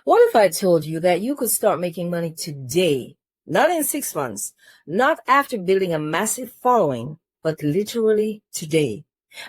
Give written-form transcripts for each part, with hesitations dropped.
What if I told you that you could start making money today, not in 6 months, not after building a massive following, but literally today?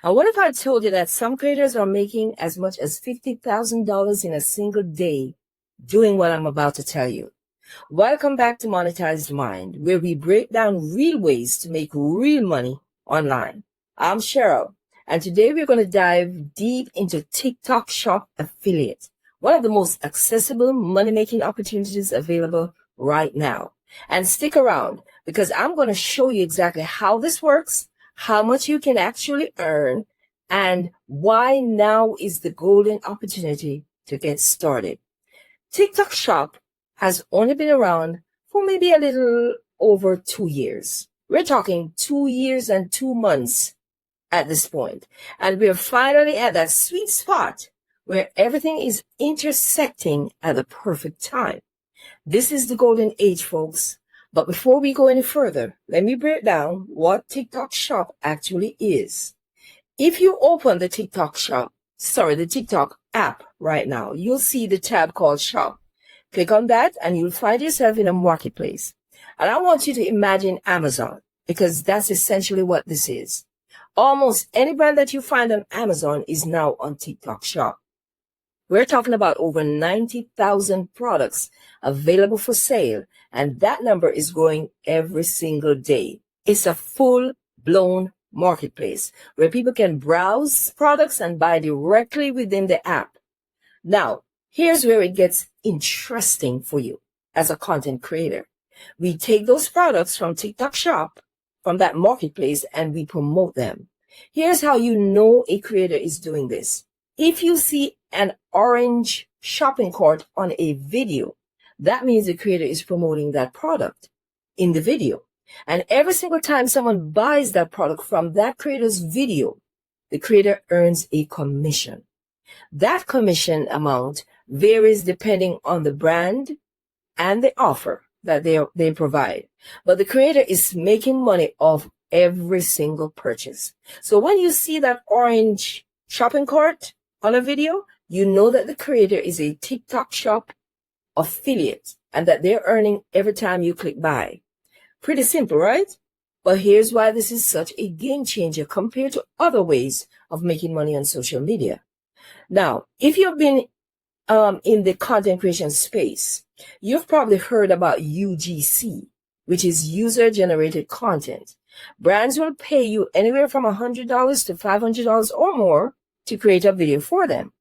And what if I told you that some creators are making as much as $50,000 in a single day doing what I'm about to tell you? Welcome back to Monetized Mind, where we break down real ways to make real money online. I'm Cheryl, and today we're going to dive deep into TikTok Shop Affiliate, one of the most accessible money-making opportunities available right now. And stick around, because I'm going to show you exactly how this works, how much you can actually earn, and why now is the golden opportunity to get started. TikTok Shop has only been around for maybe a little over 2 years. We're talking 2 years and 2 months at this point. And we're finally at that sweet spot where everything is intersecting at the perfect time. This is the golden age, folks. But before we go any further, let me break down what TikTok Shop actually is. If you open the TikTok app right now, you'll see the tab called Shop. Click on that and you'll find yourself in a marketplace. And I want you to imagine Amazon, because that's essentially what this is. Almost any brand that you find on Amazon is now on TikTok Shop. We're talking about over 90,000 products available for sale, and that number is growing every single day. It's a full-blown marketplace where people can browse products and buy directly within the app. Now, here's where it gets interesting for you as a content creator. We take those products from TikTok Shop, from that marketplace, and we promote them. Here's how you know a creator is doing this. If you see an orange shopping cart on a video, that means the creator is promoting that product in the video. And every single time someone buys that product from that creator's video, the creator earns a commission. That commission amount varies depending on the brand and the offer that they provide. But the creator is making money off every single purchase. So when you see that orange shopping cart on a video, you know that the creator is a TikTok Shop affiliate and that they're earning every time you click buy. Pretty simple, right? But here's why this is such a game changer compared to other ways of making money on social media. Now, if you've been in the content creation space, you've probably heard about UGC, which is user-generated content. Brands will pay you anywhere from $100 to $500 or more to create a video for them.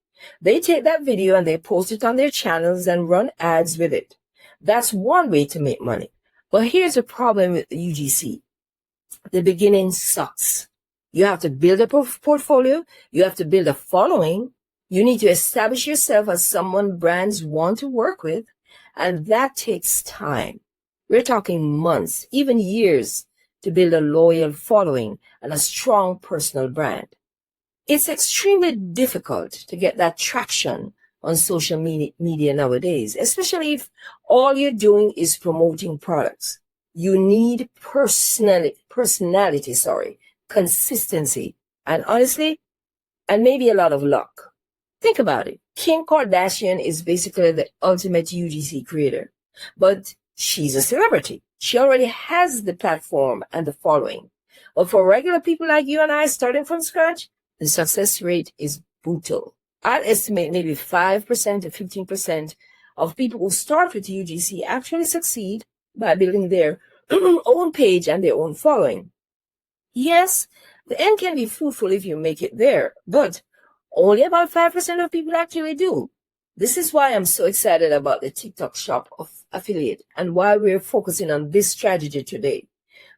They take that video and they post it on their channels and run ads with it. That's one way to make money. But here's the problem with UGC. The beginning sucks. You have to build a portfolio. You have to build a following. You need to establish yourself as someone brands want to work with, and that takes time. We're talking months, even years, to build a loyal following and a strong personal brand. It's extremely difficult to get that traction on social media nowadays, especially if all you're doing is promoting products. You need personality, consistency, and honestly, and maybe a lot of luck. Think about it. Kim Kardashian is basically the ultimate UGC creator, but she's a celebrity. She already has the platform and the following. But for regular people like you and I starting from scratch, the success rate is brutal. I'd estimate maybe 5% to 15% of people who start with UGC actually succeed by building their own page and their own following. Yes, the end can be fruitful if you make it there, but only about 5% of people actually do. This is why I'm so excited about the TikTok Shop affiliate and why we're focusing on this strategy today.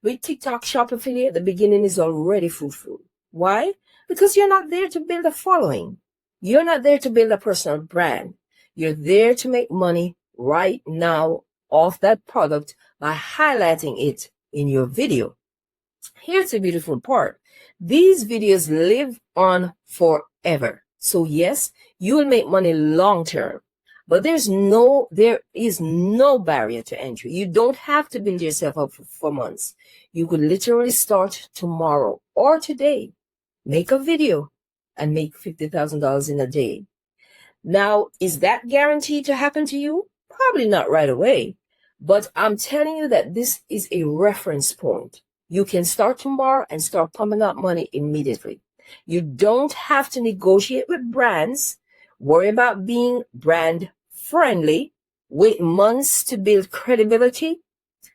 With TikTok Shop affiliate, the beginning is already fruitful. Why? Because you're not there to build a following. You're not there to build a personal brand. You're there to make money right now off that product by highlighting it in your video. Here's the beautiful part. These videos live on forever. So yes, you will make money long term, but there is no barrier to entry. You don't have to build yourself up for months. You could literally start tomorrow or today, make a video and make $50,000 in a day. Now, is that guaranteed to happen to you? Probably not right away. But I'm telling you that this is a reference point. You can start tomorrow and start pumping out money immediately. You don't have to negotiate with brands, worry about being brand friendly, wait months to build credibility.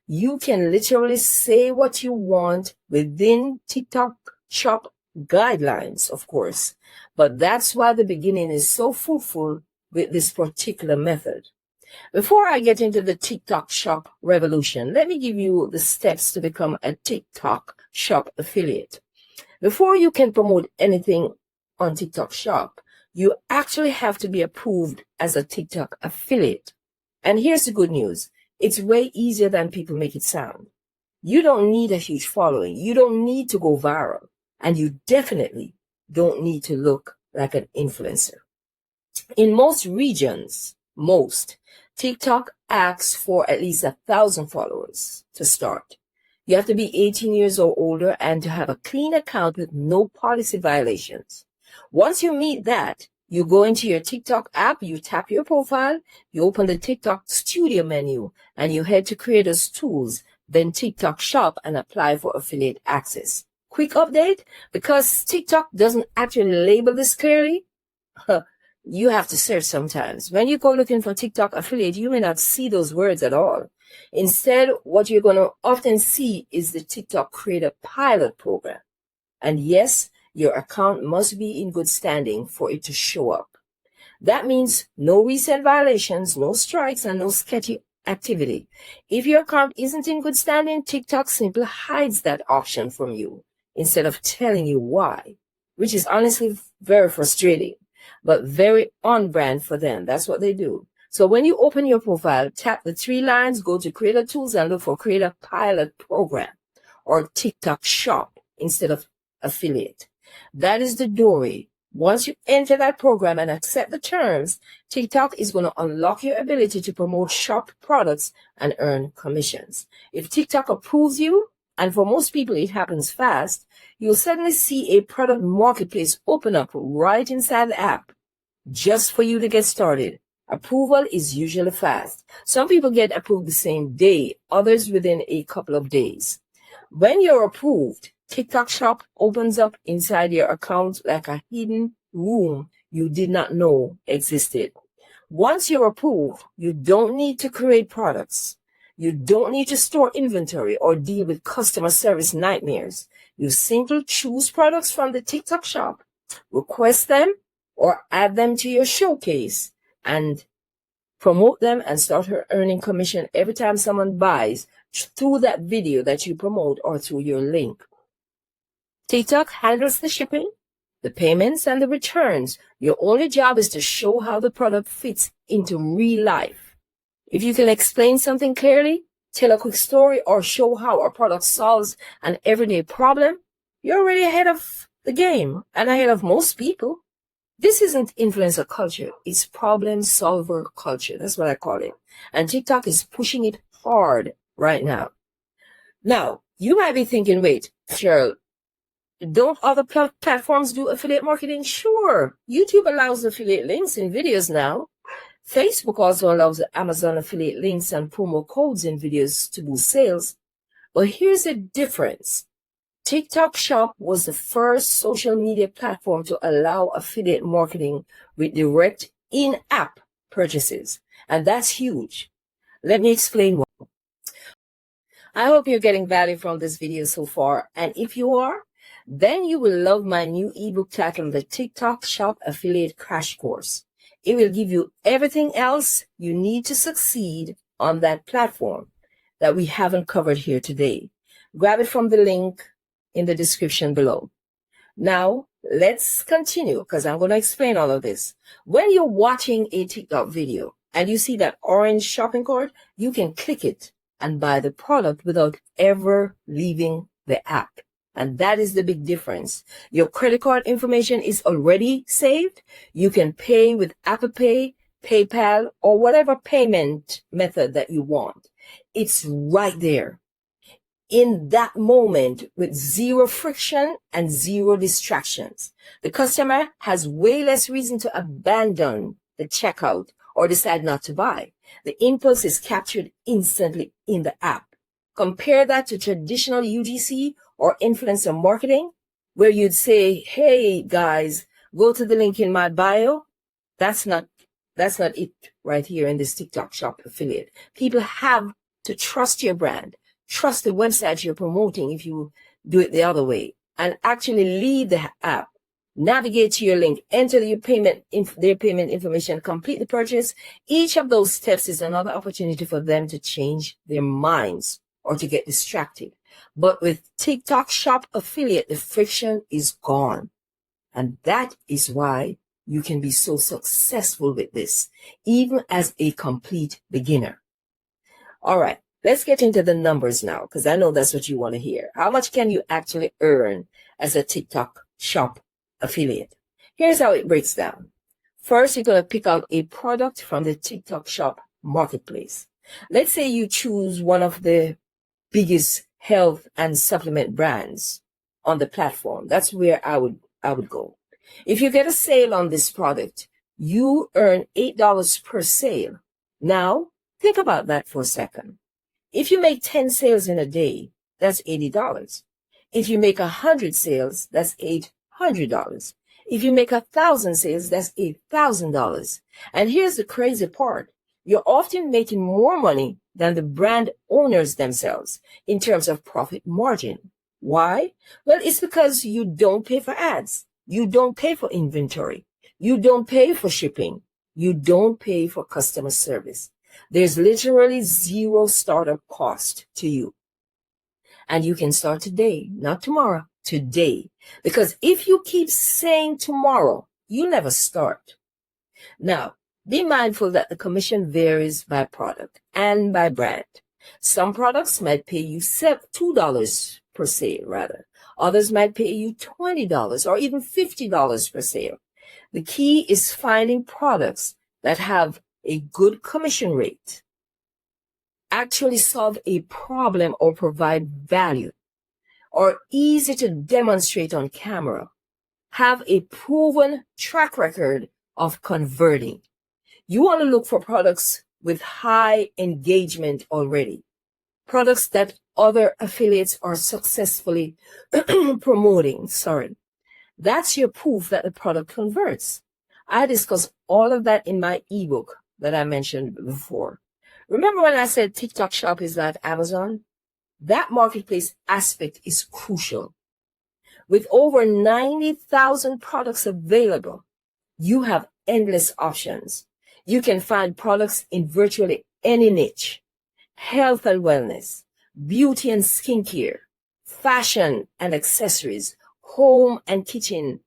You can literally say what you want within TikTok Shop guidelines, of course. But that's why the beginning is so fruitful with this particular method. Before I get into the TikTok Shop revolution, let me give you the steps to become a TikTok Shop affiliate. Before you can promote anything on TikTok Shop, you actually have to be approved as a TikTok affiliate. And here's the good news. It's way easier than people make it sound. You don't need a huge following. You don't need to go viral. And you definitely don't need to look like an influencer. In most regions, TikTok asks for at least 1,000 followers to start. You have to be 18 years or older and to have a clean account with no policy violations. Once you meet that, you go into your TikTok app, you tap your profile, you open the TikTok Studio menu, and you head to Creators Tools, then TikTok Shop, and apply for affiliate access. Quick update, because TikTok doesn't actually label this clearly, you have to search sometimes. When you go looking for TikTok affiliate, you may not see those words at all. Instead, what you're going to often see is the TikTok Creator Pilot Program. And yes, your account must be in good standing for it to show up. That means no recent violations, no strikes, and no sketchy activity. If your account isn't in good standing, TikTok simply hides that option from you instead of telling you why, which is honestly very frustrating, but very on brand for them. That's what they do. So when you open your profile, tap the 3 lines, go to Creator Tools, and look for Creator Pilot Program or TikTok Shop instead of affiliate. That is the doorway. Once you enter that program and accept the terms, TikTok is going to unlock your ability to promote shop products and earn commissions. If TikTok approves you, and for most people it happens fast, you'll suddenly see a product marketplace open up right inside the app just for you to get started. Approval is usually fast. Some people get approved the same day, others within a couple of days. When you're approved, TikTok Shop opens up inside your account like a hidden room you did not know existed. Once you're approved, you don't need to create products. You don't need to store inventory or deal with customer service nightmares. You simply choose products from the TikTok Shop, request them, or add them to your showcase and promote them and start earning commission every time someone buys through that video that you promote or through your link. TikTok handles the shipping, the payments, and the returns. Your only job is to show how the product fits into real life. If you can explain something clearly, tell a quick story, or show how a product solves an everyday problem, you're already ahead of the game and ahead of most people. This isn't influencer culture. It's problem solver culture. That's what I call it. And TikTok is pushing it hard right now. Now, you might be thinking, wait, Cheryl, don't other platforms do affiliate marketing? Sure. YouTube allows affiliate links in videos now. Facebook also allows Amazon affiliate links and promo codes in videos to boost sales. But here's the difference. TikTok Shop was the first social media platform to allow affiliate marketing with direct in-app purchases. And that's huge. Let me explain why. I hope you're getting value from this video so far. And if you are, then you will love my new ebook titled The TikTok Shop Affiliate Crash Course. It will give you everything else you need to succeed on that platform that we haven't covered here today. Grab it from the link in the description below. Now, let's continue because I'm going to explain all of this. When you're watching a TikTok video and you see that orange shopping cart, you can click it and buy the product without ever leaving the app. And that is the big difference. Your credit card information is already saved. You can pay with Apple Pay, PayPal, or whatever payment method that you want. It's right there in that moment with zero friction and zero distractions. The customer has way less reason to abandon the checkout, or decide not to buy. The impulse is captured instantly in the app. Compare that to traditional UGC or influencer marketing, where you'd say, hey guys, go to the link in my bio. That's not it right here in this TikTok Shop affiliate. People have to trust your brand, trust the website you're promoting if you do it the other way, and actually leave the app, navigate to your link, enter their payment information, complete the purchase. Each of those steps is another opportunity for them to change their minds or to get distracted. But with TikTok Shop affiliate, the friction is gone. And that is why you can be so successful with this, even as a complete beginner. All right, let's get into the numbers now, because I know that's what you want to hear. How much can you actually earn as a TikTok Shop affiliate? Here's how it breaks down. First, you're going to pick out a product from the TikTok Shop marketplace. Let's say you choose one of the biggest health and supplement brands on the platform. That's where I would go. If you get a sale on this product, you earn $8 per sale. Now, think about that for a second. If you make 10 sales in a day, that's $80. If you make 100 sales, that's $800. If you make 1,000 sales, that's $8,000. And here's the crazy part. You're often making more money than the brand owners themselves in terms of profit margin. Why? Well, it's because you don't pay for ads. You don't pay for inventory. You don't pay for shipping. You don't pay for customer service. There's literally zero startup cost to you. And you can start today, not tomorrow, today. Because if you keep saying tomorrow, you never start. Now, be mindful that the commission varies by product and by brand. Some products might pay you $2 per sale, rather. Others might pay you $20 or even $50 per sale. The key is finding products that have a good commission rate, actually solve a problem or provide value, or easy to demonstrate on camera, have a proven track record of converting. You want to look for products with high engagement already, products that other affiliates are successfully promoting. That's your proof that the product converts. I discuss all of that in my ebook that I mentioned before. Remember when I said TikTok Shop is like Amazon? That marketplace aspect is crucial. With over 90,000 products available, you have endless options. You can find products in virtually any niche: health and wellness, beauty and skincare, fashion and accessories, home and kitchen,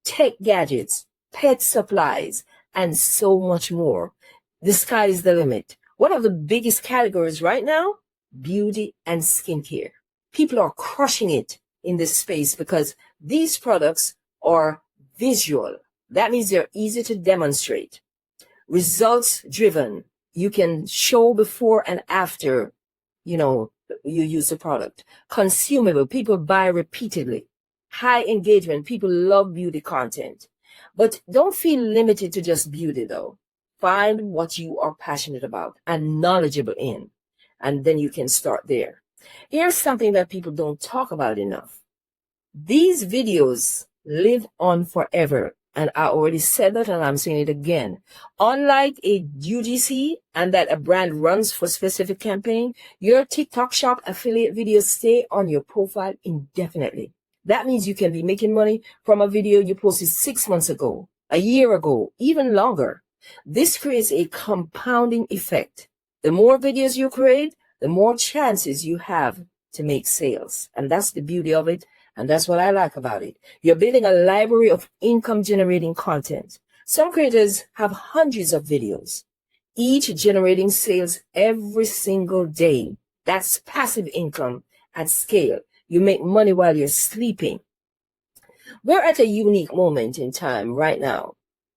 tech gadgets, pet supplies, and so much more. The sky is the limit. One of the biggest categories right now, beauty and skincare. People are crushing it in this space because these products are visual. That means they're easy to demonstrate. Results driven. You can show before and after, you use the product. Consumable. People buy repeatedly. High engagement. People love beauty content. But don't feel limited to just beauty though. Find what you are passionate about and knowledgeable in, and then you can start there. Here's something that people don't talk about enough. These videos live on forever. And I already said that, and I'm saying it again. Unlike a UGC and that a brand runs for a specific campaign, your TikTok Shop affiliate videos stay on your profile indefinitely. That means you can be making money from a video you posted 6 months ago, a year ago, even longer. This creates a compounding effect. The more videos you create, the more chances you have to make sales. And that's the beauty of it. And that's what I like about it. You're building a library of income-generating content. Some creators have hundreds of videos, each generating sales every single day. That's passive income at scale. You make money while you're sleeping. We're at a unique moment in time right now.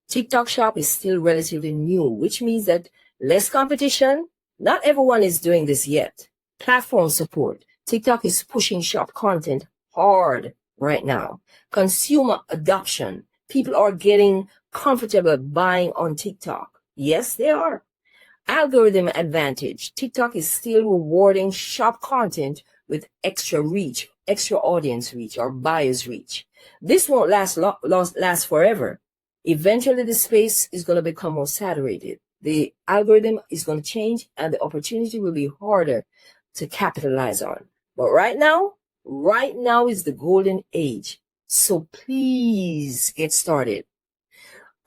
TikTok Shop is still relatively new, which means that less competition. Not everyone is doing this yet. Platform support. TikTok is pushing shop content hard right now. Consumer adoption. People are getting comfortable buying on TikTok. Yes, they are. Algorithm advantage. TikTok is still rewarding shop content with extra reach, extra audience reach, or buyer's reach. This won't last forever. Eventually, the space is going to become more saturated. The algorithm is going to change, and the opportunity will be harder to capitalize on. But right now is the golden age. So please get started.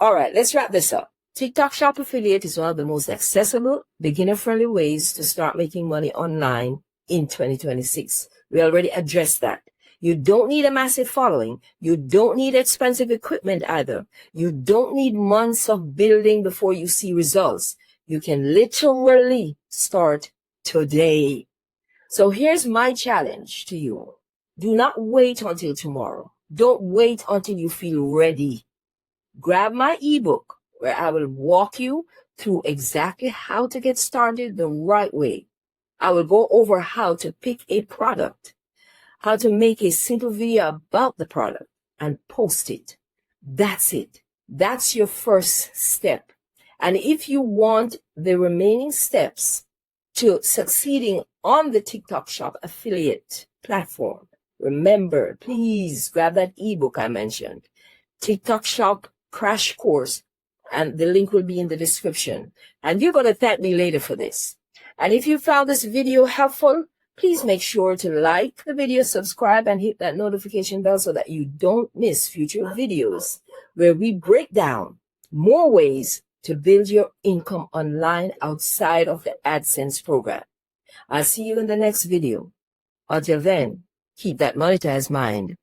All right, let's wrap this up. TikTok Shop Affiliate is one of the most accessible, beginner-friendly ways to start making money online in 2026. We already addressed that. You don't need a massive following. You don't need expensive equipment either. You don't need months of building before you see results. You can literally start today. So here's my challenge to you. Do not wait until tomorrow. Don't wait until you feel ready. Grab my ebook where I will walk you through exactly how to get started the right way. I will go over how to pick a product, how to make a simple video about the product and post it. That's it. That's your first step. And if you want the remaining steps to succeeding on the TikTok Shop affiliate platform, remember, please grab that ebook I mentioned, TikTok Shop Crash Course, and the link will be in the description. And you're going to thank me later for this. And if you found this video helpful, please make sure to like the video, subscribe, and hit that notification bell so that you don't miss future videos where we break down more ways to build your income online outside of the AdSense program. I'll see you in the next video. Until then, keep that monetized mind.